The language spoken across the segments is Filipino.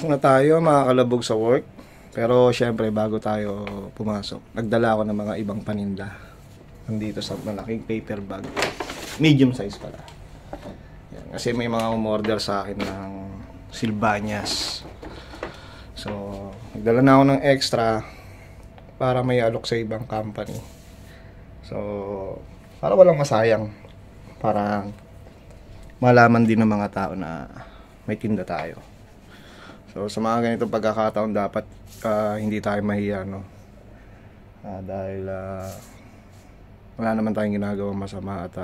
Pasok na tayo mga kalabog sa work. Pero syempre bago tayo pumasok, nagdala ako ng mga ibang paninda. Nandito sa malaking paper bag. Medium size pala. Yan. Kasi may mga umorder sa akin ng Silvanias. So, nagdala na ako ng extra para may alok sa ibang company. So, para walang masayang. Para malaman din ng mga tao na may tinda tayo. So sa mga ganitong pagkakataon dapat hindi tayo mahiya, no? Dahil wala naman tayong ginagawang masama at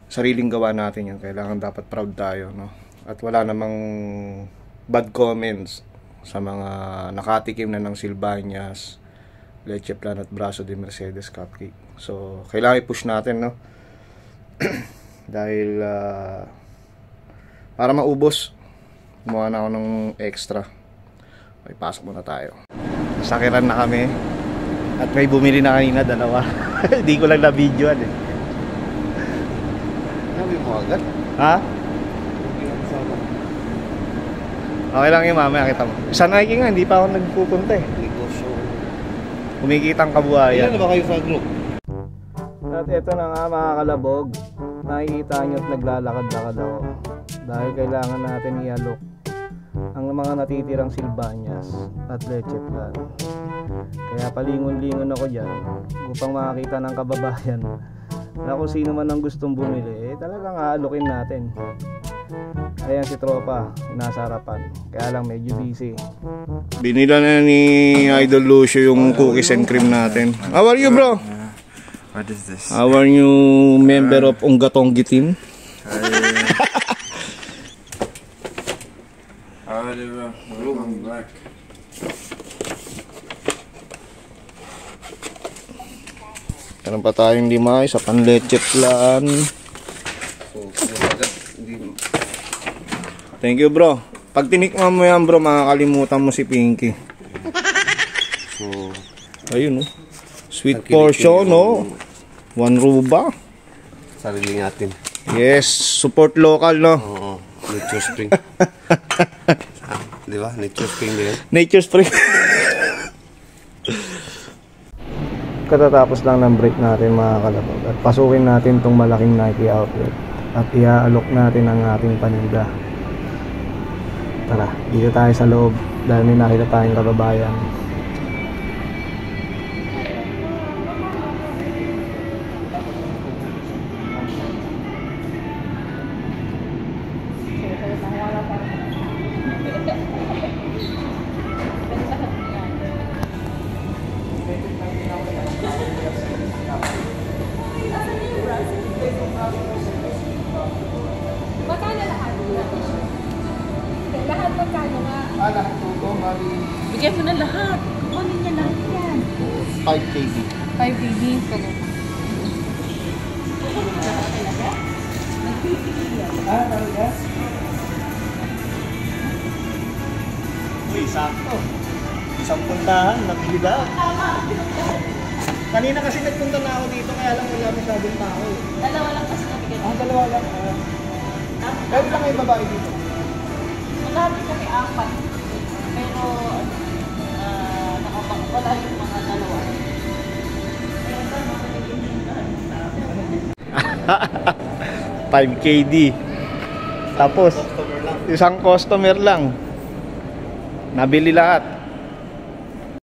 sariling gawa natin yan. Kailangan dapat proud tayo, no? At wala namang bad comments sa mga nakatikim na ng Silvanias, Leche Plan at Brazo de Mercedes Cupcake. So kailangan i-push natin, no? Dahil para maubos, gumawa na ako ng extra. Okay, pasok muna tayo. Sakiran na kami. At may bumili na kanina, dalawa. Hindi ko lang na-videoan eh. Sabi mo agad? Ha? Okay lang yun, mamaya kita mo. Sa Nike nga, hindi pa ako nagpupunta eh. Negosyo. Kumikitang kabuhayan. Ilan na ba kayo sa group? At ito na nga mga kalabog. Nakikita nyo at naglalakad-lakad ako. Dahil kailangan natin i-alok ang mga natitirang Silvanias at Leche Plan. Kaya palingon-lingon ako dyan upang makakita ng kababayan na kung sino man ang gustong bumili, talagang aalokin natin. Ayan si Tropa, nasa harapan. Kaya lang medyo busy. Binila na ni Idol Lucio yung cookies and cream natin. How are you, bro? What is this? Our new member of Onggatonggi team. I'm back. Meron pa tayong lima, isa pang Leche Plan. Thank you, bro. Pag tinikman mo yan, bro, makakalimutan mo si Pinky. So, ayun, oh. Sweet portion, no? 1 ruba. sarili natin. Yes, support local, no? Oo, Nature Spring. Di ba? Nature Spring din. Nature Spring. Katatapos lang ng break natin mga kalabog at pasukin natin tong malaking Nike outlet at iaalok natin ang ating paninda. Tara, dito tayo sa loob dahil may nakita tayong kababayan. Magkano lahat? Lahat magkano nga? Lahat ito, mali. Bigyan mo na lahat. Kukunin niya lahat yan. 5 kg. 5 kg. Talaga? Nagpipigil yan. Talaga? Uy, sakto. Isang puntahan, nabili ba? Kanina kasi nagpunta na ako dito, kaya lang wala masyadong tao. Dalawa lang kasi nabigyan. Dalawa lang. Kaya lang may babae dito. Marami kami 4. Pero, wala yung mga dalawa. 5 KD. Tapos, isang customer lang. Nabili lahat.